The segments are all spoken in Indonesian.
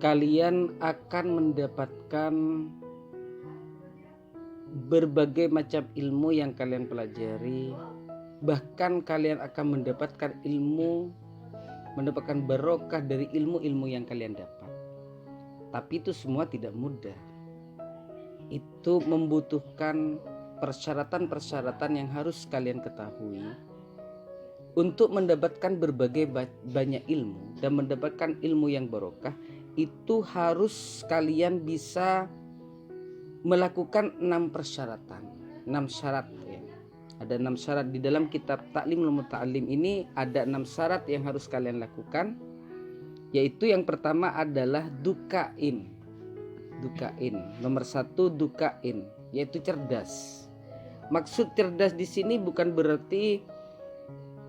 kalian akan mendapatkan berbagai macam ilmu yang kalian pelajari. Bahkan kalian akan mendapatkan mendapatkan barokah dari ilmu-ilmu yang kalian dapat. Tapi itu semua tidak mudah. Itu membutuhkan persyaratan-persyaratan yang harus kalian ketahui. Untuk mendapatkan berbagai banyak ilmu dan mendapatkan ilmu yang barokah, itu harus kalian bisa melakukan 6 persyaratan, 6 syarat ya. Ada 6 syarat di dalam kitab Ta'limul Muta'allim ini, ada 6 syarat yang harus kalian lakukan. Yaitu yang pertama adalah dukain. Nomor 1 dukain, yaitu cerdas. Maksud cerdas di sini bukan berarti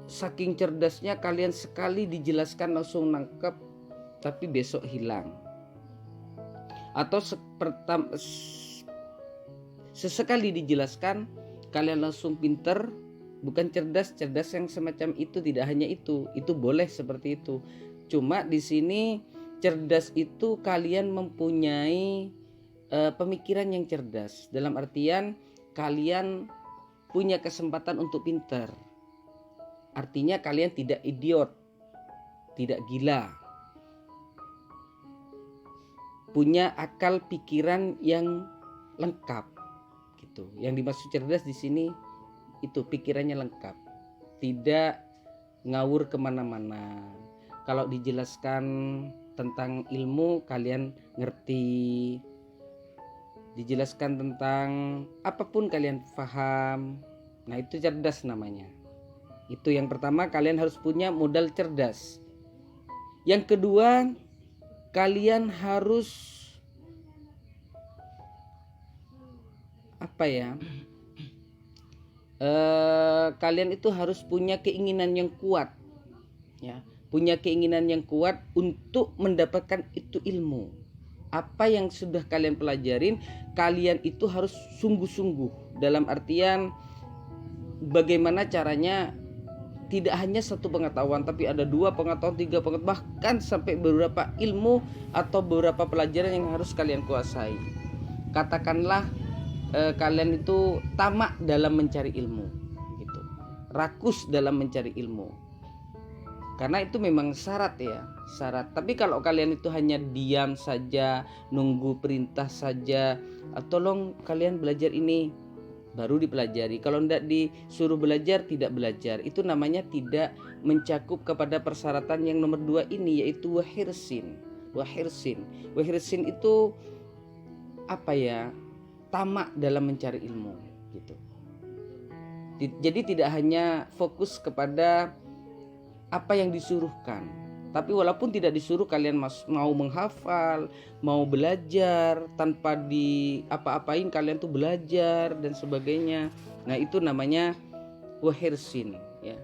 saking cerdasnya kalian sekali dijelaskan langsung nangkep tapi besok hilang. Atau sesekali dijelaskan kalian langsung pinter. Bukan cerdas yang semacam itu, tidak hanya itu boleh seperti itu. Cuma di sini cerdas itu kalian mempunyai pemikiran yang cerdas, dalam artian kalian punya kesempatan untuk pinter. Artinya kalian tidak idiot, tidak gila, punya akal pikiran yang lengkap gitu. Yang dimaksud cerdas di sini itu pikirannya lengkap, tidak ngawur kemana-mana. Kalau dijelaskan tentang ilmu kalian ngerti, dijelaskan tentang apapun kalian paham. Nah itu cerdas namanya. Itu yang pertama, kalian harus punya modal cerdas. Yang kedua, kalian harus kalian itu harus punya keinginan yang kuat ya, punya keinginan yang kuat untuk mendapatkan itu ilmu. Apa yang sudah kalian pelajarin, kalian itu harus sungguh-sungguh, dalam artian bagaimana caranya. Tidak hanya satu pengetahuan, tapi ada 2 pengetahuan, 3 pengetahuan, bahkan sampai beberapa ilmu atau beberapa pelajaran yang harus kalian kuasai. Katakanlah kalian itu tamak dalam mencari ilmu, gitu, rakus dalam mencari ilmu, karena itu memang syarat ya, syarat. Tapi kalau kalian itu hanya diam saja, nunggu perintah saja, tolong kalian belajar ini, baru dipelajari. Kalau tidak disuruh belajar, tidak belajar. Itu namanya tidak mencakup kepada persyaratan yang nomor 2 ini, yaitu wahirsin. Wahirsin itu tamak dalam mencari ilmu gitu. Jadi tidak hanya fokus kepada apa yang disuruhkan, tapi walaupun tidak disuruh, kalian mau menghafal, mau belajar tanpa di apa-apain, kalian tuh belajar dan sebagainya. Nah itu namanya wahirsin ya,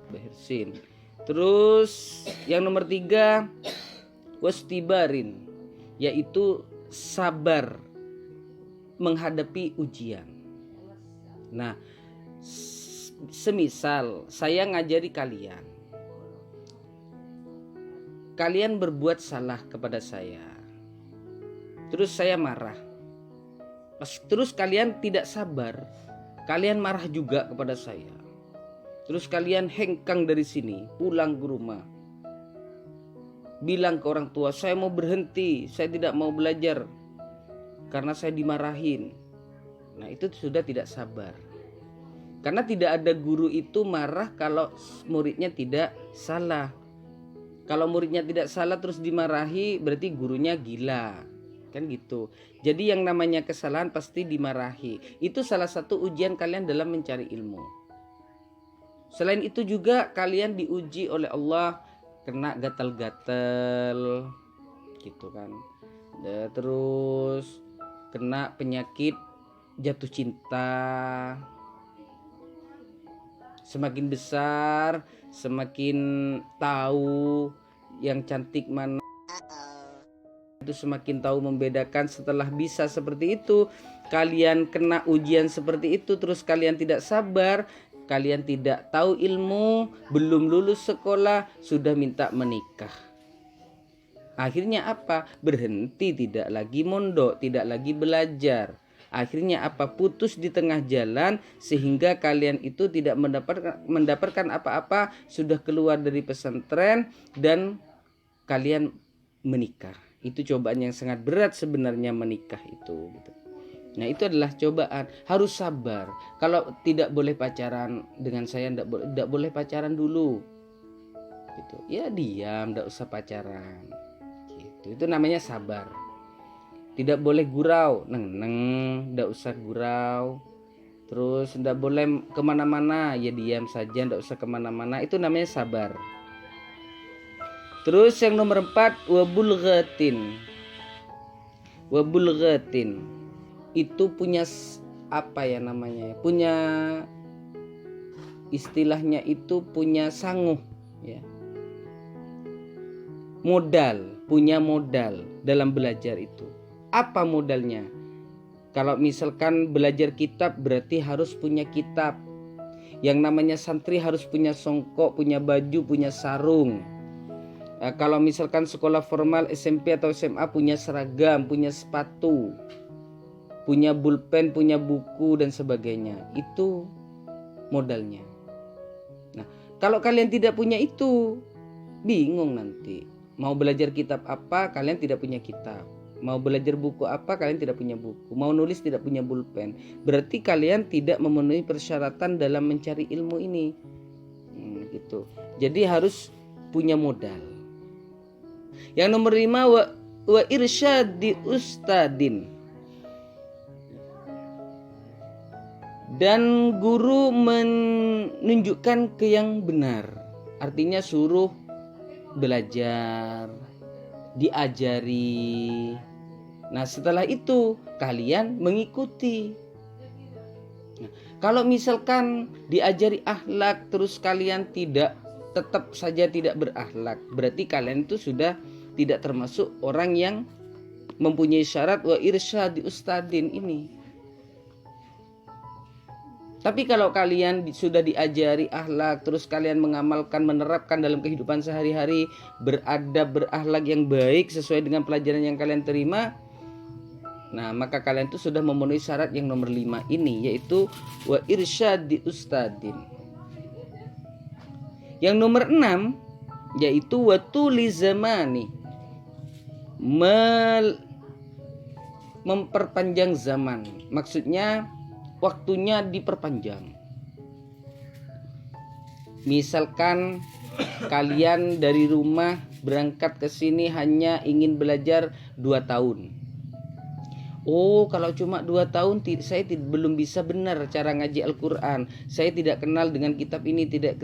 wahirsin. Terus yang nomor 3 wastibarin, yaitu sabar menghadapi ujian. Nah semisal saya ngajari kalian berbuat salah kepada saya, terus saya marah, terus kalian tidak sabar, kalian marah juga kepada saya, terus kalian hengkang dari sini, pulang ke rumah, bilang ke orang tua, saya mau berhenti, saya tidak mau belajar karena saya dimarahin. Nah itu sudah tidak sabar, karena tidak ada guru itu marah kalau muridnya tidak salah. Kalau muridnya tidak salah terus dimarahi, berarti gurunya gila, kan gitu. Jadi yang namanya kesalahan pasti dimarahi. Itu salah satu ujian kalian dalam mencari ilmu. Selain itu juga kalian diuji oleh Allah, kena gatal-gatal gitu kan. Terus kena penyakit jatuh cinta. Semakin besar, semakin tahu yang cantik mana, itu semakin tahu membedakan. Setelah bisa seperti itu, kalian kena ujian seperti itu, terus kalian tidak sabar, kalian tidak tahu ilmu, belum lulus sekolah, sudah minta menikah. Akhirnya apa? Berhenti, tidak lagi mondok, tidak lagi belajar. Akhirnya apa? Putus di tengah jalan sehingga kalian itu tidak mendapatkan apa-apa, sudah keluar dari pesantren dan kalian menikah. Itu cobaan yang sangat berat sebenarnya menikah itu gitu. Nah, itu adalah cobaan, harus sabar. Kalau tidak boleh pacaran dengan saya, tidak boleh pacaran dulu. Gitu. Ya diam, tidak usah pacaran. Gitu. Itu namanya sabar. Tidak boleh gurau, neng, tidak usah gurau. Terus tidak boleh kemana-mana, ya diam saja, tidak usah kemana-mana. Itu namanya sabar. Terus yang nomor 4, wabulghatin. Wabulghatin itu punya apa ya namanya? Punya istilahnya itu punya sanguh ya. Modal, punya modal dalam belajar itu. Apa modalnya? Kalau misalkan belajar kitab berarti harus punya kitab. Yang namanya santri harus punya songkok, punya baju, punya sarung. Kalau misalkan sekolah formal SMP atau SMA punya seragam, punya sepatu, punya pulpen, punya buku dan sebagainya. Itu modalnya. Nah, kalau kalian tidak punya itu, bingung nanti. Mau belajar kitab apa, kalian tidak punya kitab. Mau belajar buku apa, kalian tidak punya buku. Mau nulis tidak punya pulpen. Berarti kalian tidak memenuhi persyaratan dalam mencari ilmu ini. Gitu. Jadi harus punya modal. Yang nomor 5, wa irsyadi ustadin. Dan guru menunjukkan ke yang benar. Artinya suruh belajar, diajari. Nah, setelah itu kalian mengikuti. Nah, kalau misalkan diajari akhlak terus kalian tetap saja tidak berakhlak, berarti kalian itu sudah tidak termasuk orang yang mempunyai syarat wa irsyadi ustadin ini. Tapi kalau kalian sudah diajari akhlak, terus kalian mengamalkan, menerapkan dalam kehidupan sehari-hari, beradab, berakhlak yang baik sesuai dengan pelajaran yang kalian terima, nah maka kalian itu sudah memenuhi syarat yang nomor 5 ini, yaitu wa irsyadi ustadin. Yang nomor 6, yaitu wa tuli zamani, memperpanjang zaman. Maksudnya waktunya diperpanjang. Misalkan kalian dari rumah berangkat ke sini hanya ingin belajar 2 tahun. Oh, kalau cuma 2 tahun saya belum bisa benar cara ngaji Al-Quran. Saya tidak kenal dengan kitab ini, tidak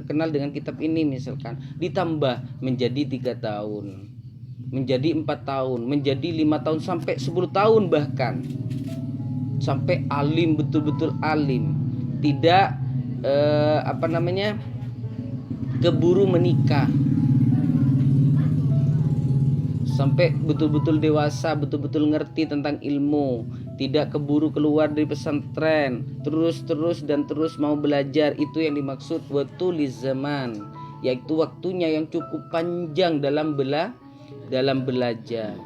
kenal dengan kitab ini misalkan. Ditambah menjadi 3 tahun, menjadi 4 tahun, menjadi 5 tahun, sampai 10 tahun bahkan. Sampai alim, betul-betul alim. Tidak keburu menikah. Sampai betul-betul dewasa, betul-betul ngerti tentang ilmu, tidak keburu keluar dari pesantren, terus mau belajar. Itu yang dimaksud watuliz zaman, yaitu waktunya yang cukup panjang dalam belajar.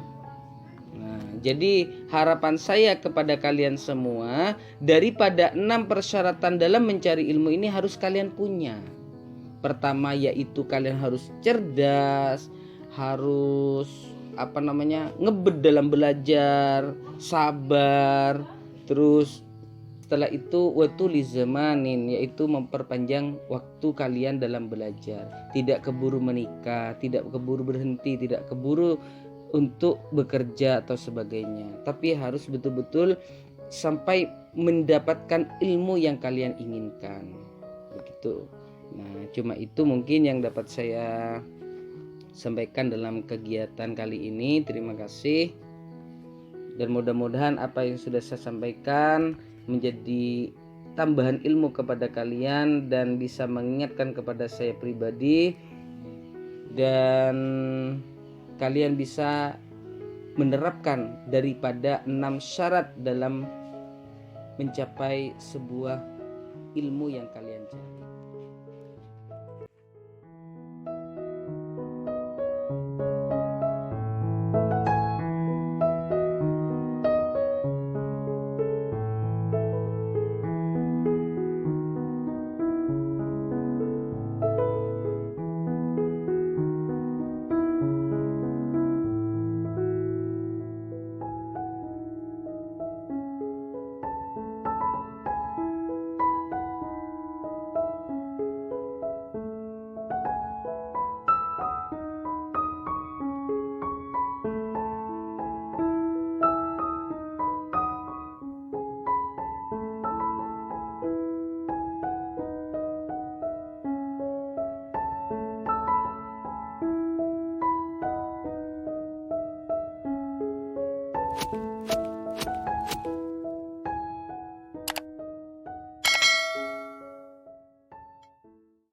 Nah, jadi harapan saya kepada kalian semua, daripada 6 persyaratan dalam mencari ilmu ini harus kalian punya. Pertama yaitu kalian harus cerdas, harus ngebet dalam belajar, sabar. Terus setelah itu watuliz zamanin, yaitu memperpanjang waktu kalian dalam belajar. Tidak keburu menikah, tidak keburu berhenti, tidak keburu untuk bekerja atau sebagainya, tapi harus betul-betul sampai mendapatkan ilmu yang kalian inginkan, begitu. Nah, cuma itu mungkin yang dapat saya sampaikan dalam kegiatan kali ini. Terima kasih, dan mudah-mudahan apa yang sudah saya sampaikan menjadi tambahan ilmu kepada kalian dan bisa mengingatkan kepada saya pribadi, dan kalian bisa menerapkan daripada 6 syarat dalam mencapai sebuah ilmu yang kalian cari.